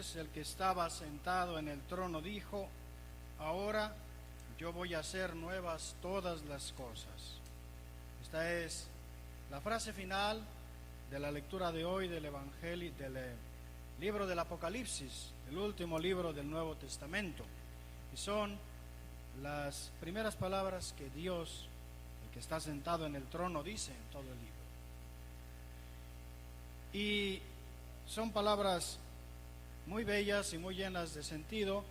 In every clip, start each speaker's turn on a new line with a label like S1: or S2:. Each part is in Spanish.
S1: Entonces el que estaba sentado en el trono dijo: ahora yo voy a hacer nuevas todas las cosas. Esta es la frase final de la lectura de hoy del Evangelio, del libro del Apocalipsis, el último libro del Nuevo Testamento. Y son las primeras palabras que Dios, el que está sentado en el trono, dice en todo el libro. Y son palabras muy bellas y muy llenas de sentido,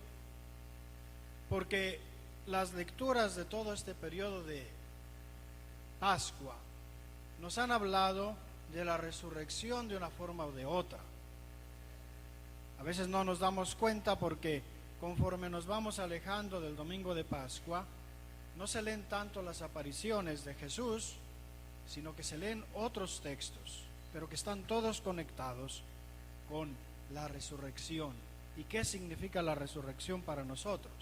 S1: porque las lecturas de todo este periodo de Pascua nos han hablado de la resurrección de una forma o de otra. A veces no nos damos cuenta porque conforme nos vamos alejando del domingo de Pascua, no se leen tanto las apariciones de Jesús, sino que se leen otros textos, pero que están todos conectados con la resurrección. ¿Y qué significa la resurrección para nosotros?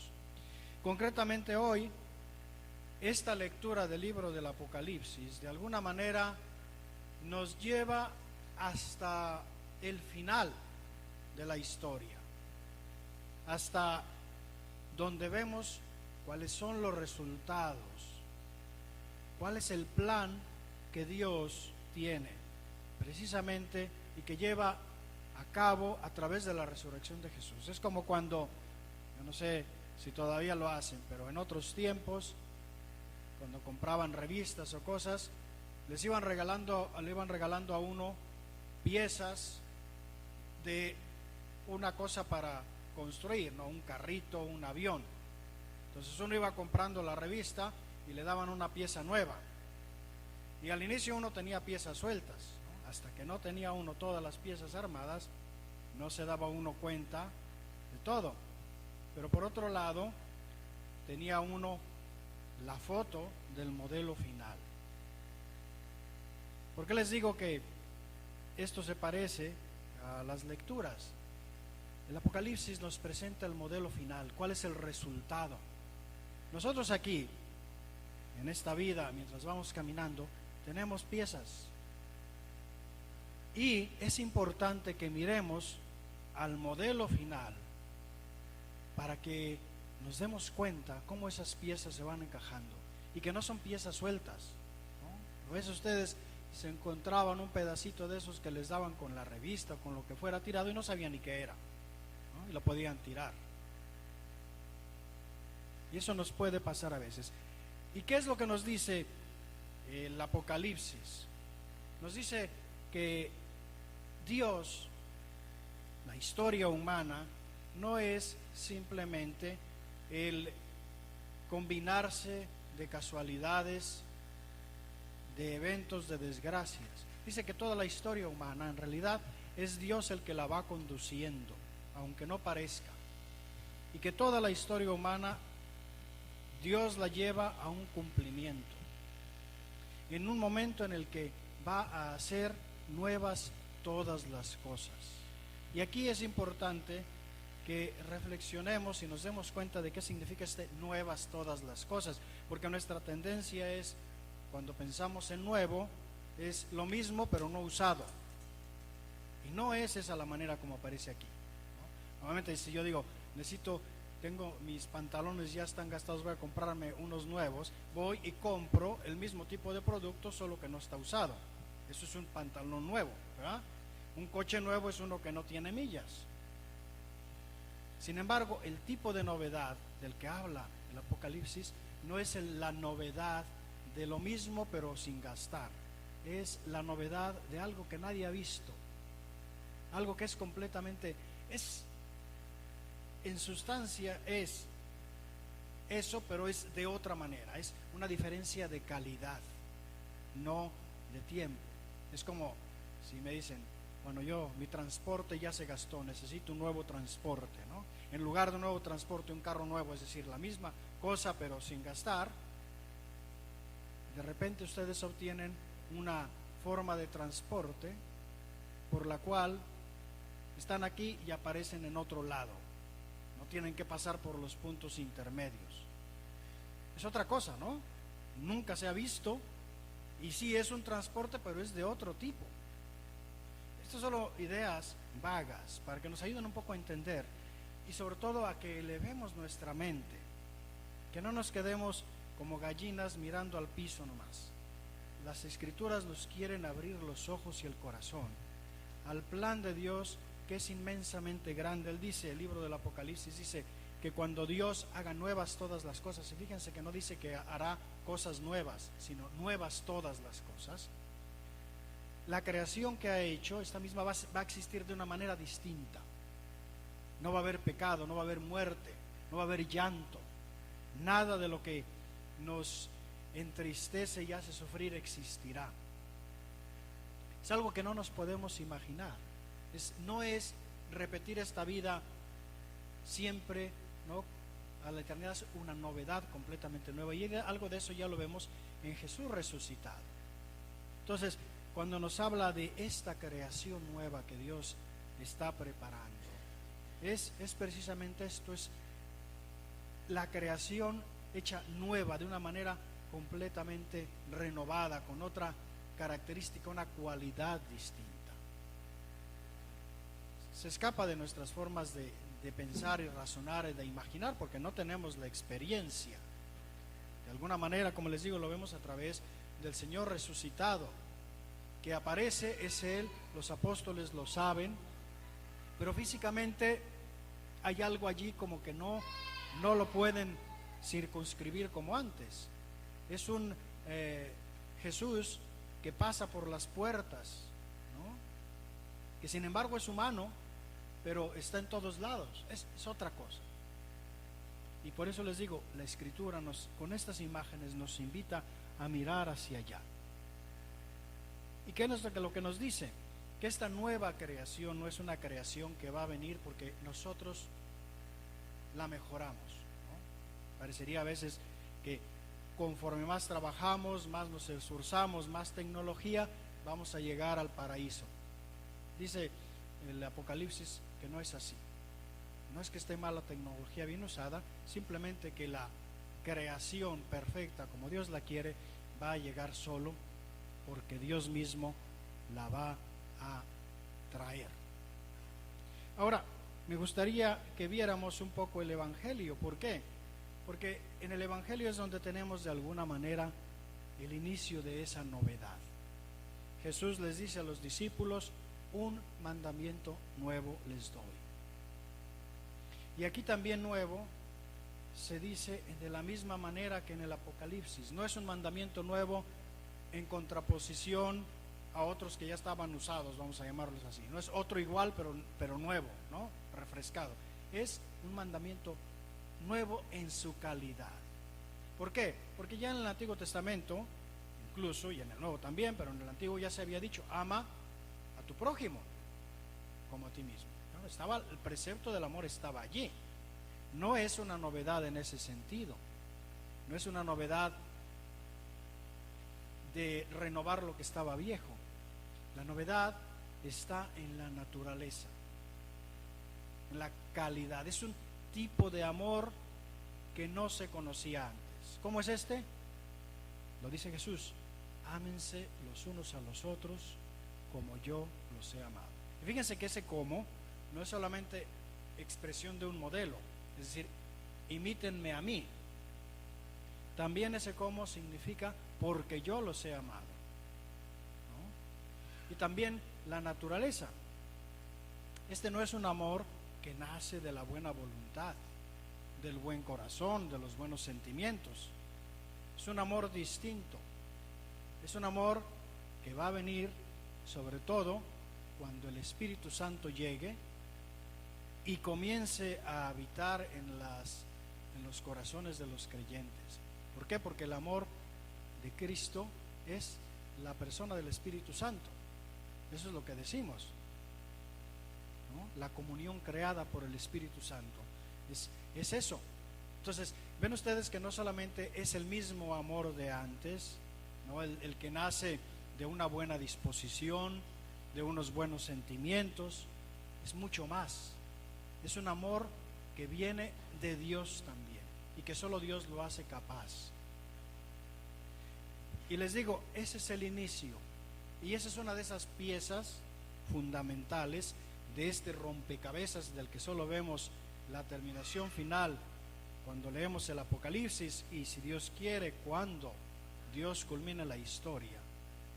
S1: Concretamente hoy, esta lectura del libro del Apocalipsis de alguna manera nos lleva hasta el final de la historia, hasta donde vemos cuáles son los resultados, cuál es el plan que Dios tiene precisamente y que lleva a cabo a través de la resurrección de Jesús. Es como cuando, yo no sé si todavía lo hacen, pero en otros tiempos, cuando compraban revistas o cosas, le iban regalando a uno piezas de una cosa para construir, ¿no? Un carrito, un avión. Entonces uno iba comprando la revista y le daban una pieza nueva. Y al inicio uno tenía piezas sueltas, ¿no? Hasta que no tenía uno todas las piezas armadas, no se daba uno cuenta de todo. Pero por otro lado, tenía uno la foto del modelo final. ¿Por qué les digo que esto se parece a las lecturas? El Apocalipsis nos presenta el modelo final. ¿Cuál es el resultado? Nosotros aquí, en esta vida, mientras vamos caminando, tenemos piezas. Y es importante que miremos al modelo final para que nos demos cuenta cómo esas piezas se van encajando y que no son piezas sueltas, ¿no? A veces ustedes se encontraban un pedacito de esos que les daban con la revista, con lo que fuera tirado y no sabían ni qué era, ¿no? Y lo podían tirar. Y eso nos puede pasar a veces. ¿Y qué es lo que nos dice el Apocalipsis? Nos dice que Dios, la historia humana, no es simplemente el combinarse de casualidades, de eventos, de desgracias. Dice que toda la historia humana en realidad es Dios el que la va conduciendo, aunque no parezca. Y que toda la historia humana Dios la lleva a un cumplimiento, en un momento en el que va a hacer nuevas todas las cosas. Y aquí es importante que reflexionemos y nos demos cuenta de qué significa nuevas todas las cosas, porque nuestra tendencia es, cuando pensamos en nuevo, es lo mismo pero no usado, y no es esa la manera como aparece aquí, ¿no? Normalmente si yo digo, tengo mis pantalones ya están gastados, voy a comprarme unos nuevos, voy y compro el mismo tipo de producto, solo que no está usado. Eso es un pantalón nuevo, ¿verdad? Un coche nuevo es uno que no tiene millas. Sin embargo, el tipo de novedad del que habla el Apocalipsis no es la novedad de lo mismo pero sin gastar. Es la novedad de algo que nadie ha visto, algo que es completamente, en sustancia es eso, pero es de otra manera. Es una diferencia de calidad, no de tiempo. Es como si me dicen, bueno, mi transporte ya se gastó, necesito un nuevo transporte, ¿no? En lugar de un nuevo transporte, un carro nuevo, es decir, la misma cosa pero sin gastar. De repente ustedes obtienen una forma de transporte por la cual están aquí y aparecen en otro lado. No tienen que pasar por los puntos intermedios. Es otra cosa, ¿no? Nunca se ha visto, y sí es un transporte, pero es de otro tipo. Estas son solo ideas vagas para que nos ayuden un poco a entender y sobre todo a que elevemos nuestra mente, que no nos quedemos como gallinas mirando al piso nomás. Las Escrituras nos quieren abrir los ojos y el corazón al plan de Dios, que es inmensamente grande. Él dice, el libro del Apocalipsis dice que cuando Dios haga nuevas todas las cosas, y fíjense que no dice que hará cosas nuevas, sino nuevas todas las cosas. La creación que ha hecho, esta misma va a existir de una manera distinta. No va a haber pecado, no va a haber muerte, no va a haber llanto. Nada de lo que nos entristece y hace sufrir existirá. Es algo que no nos podemos imaginar. No es repetir esta vida siempre, ¿no? A la eternidad es una novedad completamente nueva. Y algo de eso ya lo vemos en Jesús resucitado. Entonces, cuando nos habla de esta creación nueva que Dios está preparando, es precisamente esto, es la creación hecha nueva de una manera completamente renovada, con otra característica, una cualidad distinta. Se escapa de nuestras formas de pensar y razonar y de imaginar, porque no tenemos la experiencia. De alguna manera, como les digo, lo vemos a través del Señor resucitado, que aparece, es Él, los apóstoles lo saben, pero físicamente hay algo allí como que no lo pueden circunscribir como antes. Es un Jesús que pasa por las puertas, ¿no? Que sin embargo es humano, pero está en todos lados. Es otra cosa. Y por eso les digo, la Escritura con estas imágenes nos invita a mirar hacia allá. ¿Y qué es lo que nos dice? Que esta nueva creación no es una creación que va a venir porque nosotros la mejoramos, ¿no? Parecería a veces que conforme más trabajamos, más nos esforzamos, más tecnología, vamos a llegar al paraíso. Dice el Apocalipsis que no es así. No es que esté mal la tecnología bien usada, simplemente que la creación perfecta como Dios la quiere va a llegar solo porque Dios mismo la va a traer. Ahora, me gustaría que viéramos un poco el Evangelio. ¿Por qué? Porque en el Evangelio es donde tenemos de alguna manera el inicio de esa novedad. Jesús les dice a los discípulos, un mandamiento nuevo les doy. Y aquí también nuevo se dice de la misma manera que en el Apocalipsis. No es un mandamiento nuevo en contraposición a otros que ya estaban usados, vamos a llamarlos así. No es otro igual, pero nuevo, ¿no? Refrescado. Es un mandamiento nuevo en su calidad. ¿Por qué? Porque ya en el Antiguo Testamento, incluso, y en el Nuevo también, pero en el Antiguo ya se había dicho, ama a tu prójimo como a ti mismo, ¿no? El precepto del amor estaba allí. No es una novedad en ese sentido. No es una novedad de renovar lo que estaba viejo. La novedad está en la naturaleza, en la calidad. Es un tipo de amor que no se conocía antes. ¿Cómo es este? Lo dice Jesús: ámense los unos a los otros como yo los he amado. Y fíjense que ese cómo no es solamente expresión de un modelo, es decir, imítenme a mí. También ese cómo significa porque yo los he amado, ¿no? Y también la naturaleza. Este no es un amor que nace de la buena voluntad, del buen corazón, de los buenos sentimientos. Es un amor distinto. Es un amor que va a venir sobre todo cuando el Espíritu Santo llegue y comience a habitar en los corazones de los creyentes. ¿Por qué? Porque el amor de Cristo es la persona del Espíritu Santo. Eso es lo que decimos, ¿no? La comunión creada por el Espíritu Santo es eso. Entonces, ven ustedes que no solamente es el mismo amor de antes, ¿no? El que nace de una buena disposición, de unos buenos sentimientos, es mucho más. Es un amor que viene de Dios también y que solo Dios lo hace capaz. Y les digo, ese es el inicio y esa es una de esas piezas fundamentales de este rompecabezas del que solo vemos la terminación final cuando leemos el Apocalipsis y, si Dios quiere, cuando Dios culmina la historia.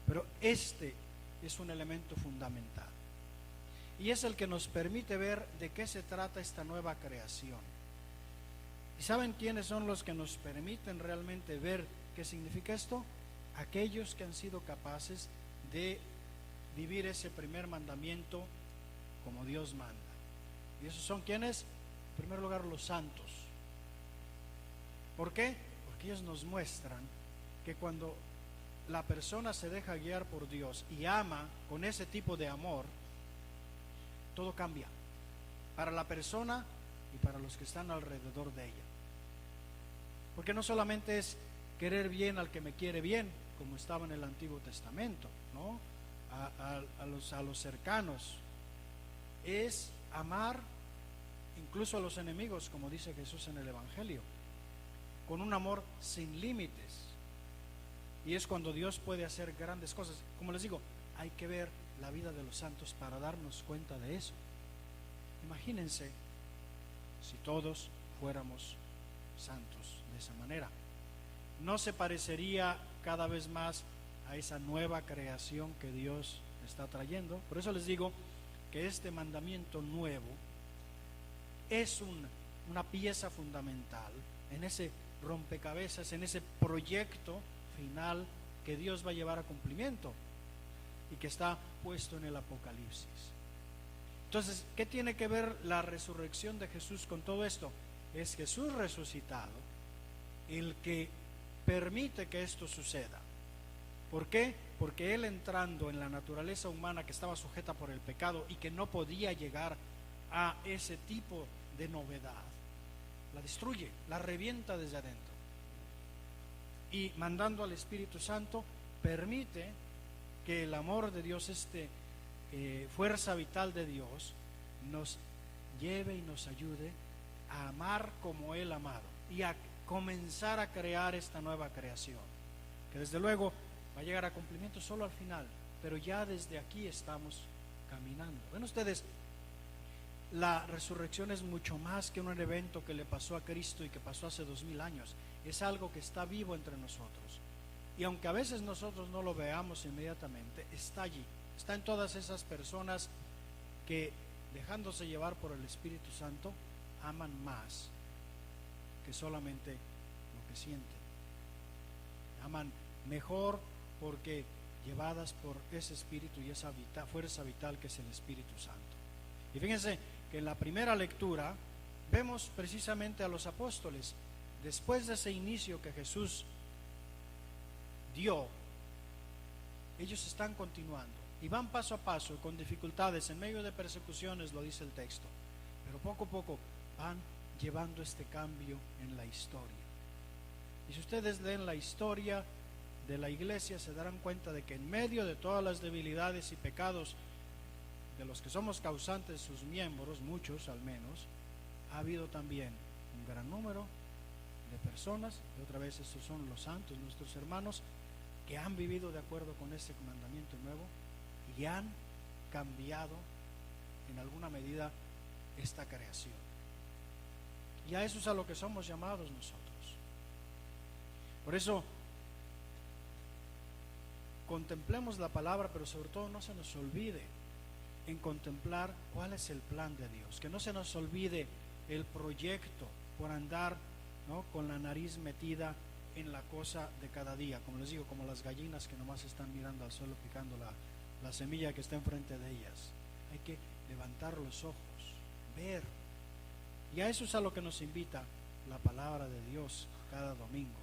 S1: Pero este es un elemento fundamental y es el que nos permite ver de qué se trata esta nueva creación. ¿Y saben quiénes son los que nos permiten realmente ver qué significa esto? Aquellos que han sido capaces de vivir ese primer mandamiento como Dios manda. ¿Y esos son quiénes? En primer lugar, los santos. ¿Por qué? Porque ellos nos muestran que cuando la persona se deja guiar por Dios y ama con ese tipo de amor, todo cambia para la persona y para los que están alrededor de ella. Porque no solamente es querer bien al que me quiere bien, como estaba en el Antiguo Testamento, ¿no? A los cercanos. Es amar incluso a los enemigos, como dice Jesús en el Evangelio, con un amor sin límites. Y es cuando Dios puede hacer grandes cosas. Como les digo, hay que ver la vida de los santos para darnos cuenta de eso. Imagínense si todos fuéramos santos de esa manera. No se parecería cada vez más a esa nueva creación que Dios está trayendo. Por eso les digo que este mandamiento nuevo es una pieza fundamental en ese rompecabezas, en ese proyecto final que Dios va a llevar a cumplimiento y que está puesto en el Apocalipsis. Entonces, ¿qué tiene que ver la resurrección de Jesús con todo esto? Es Jesús resucitado el que permite que esto suceda. ¿Por qué? Porque Él, entrando en la naturaleza humana que estaba sujeta por el pecado y que no podía llegar a ese tipo de novedad, la destruye, la revienta desde adentro. Y mandando al Espíritu Santo, permite que el amor de Dios, fuerza vital de Dios, nos lleve y nos ayude a amar como Él ha amado y a comenzar a crear esta nueva creación, que desde luego va a llegar a cumplimiento solo al final, pero ya desde aquí estamos caminando. Ven ustedes, la resurrección es mucho más que un evento que le pasó a Cristo y que pasó hace 2000 años. Es algo que está vivo entre nosotros. Y aunque a veces nosotros no lo veamos inmediatamente, está allí. Está en todas esas personas que, dejándose llevar por el Espíritu Santo, aman más que solamente lo que sienten. Aman mejor porque llevadas por ese espíritu y esa fuerza vital que es el Espíritu Santo. Y fíjense que en la primera lectura vemos precisamente a los apóstoles, después de ese inicio que Jesús dio, ellos están continuando y van paso a paso, con dificultades, en medio de persecuciones, lo dice el texto, pero poco a poco van llevando este cambio en la historia. Y si ustedes leen la historia de la iglesia, se darán cuenta de que en medio de todas las debilidades y pecados de los que somos causantes sus miembros, muchos al menos, ha habido también un gran número de personas, y otra vez estos son los santos, nuestros hermanos, que han vivido de acuerdo con este mandamiento nuevo y han cambiado en alguna medida esta creación. Y a eso es a lo que somos llamados nosotros. Por eso, contemplemos la palabra, pero sobre todo no se nos olvide en contemplar cuál es el plan de Dios, que no se nos olvide el proyecto por andar, ¿no?, con la nariz metida en la cosa de cada día, como les digo, como las gallinas que nomás están mirando al suelo picando la semilla que está enfrente de ellas. Hay que levantar los ojos, ver, y a eso es a lo que nos invita la palabra de Dios cada domingo.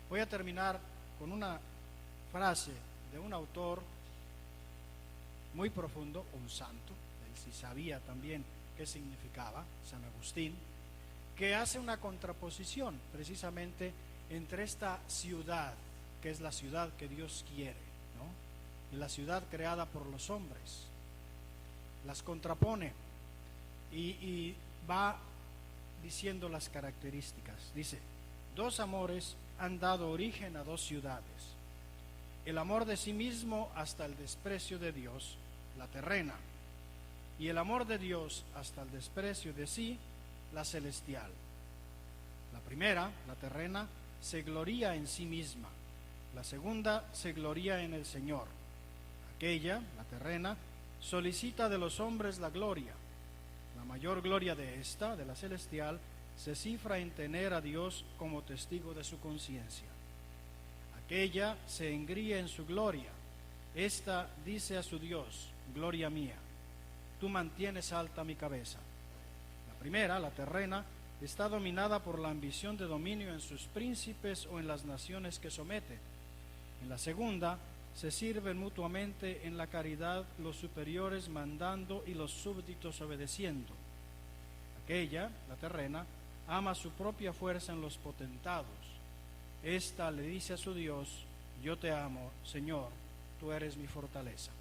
S1: Voy a terminar con una frase de un autor muy profundo, un santo, él sí sabía también qué significaba, San Agustín, que hace una contraposición precisamente entre esta ciudad, que es la ciudad que Dios quiere, ¿no?, y la ciudad creada por los hombres. Las contrapone y va diciendo las características. Dice: dos amores han dado origen a dos ciudades: el amor de sí mismo hasta el desprecio de Dios, la terrena, y el amor de Dios hasta el desprecio de sí, la celestial. La primera, la terrena, se gloría en sí misma, la segunda se gloría en el Señor. Aquella, la terrena, solicita de los hombres la gloria. La mayor gloria de esta, de la celestial, se cifra en tener a Dios como testigo de su conciencia. Aquella se engríe en su gloria. Esta dice a su Dios: gloria mía, tú mantienes alta mi cabeza. La primera, la terrena, está dominada por la ambición de dominio en sus príncipes o en las naciones que somete. En la segunda, se sirven mutuamente en la caridad los superiores mandando y los súbditos obedeciendo. Aquella, la terrena, ama su propia fuerza en los potentados. Esta le dice a su Dios: yo te amo, Señor, tú eres mi fortaleza.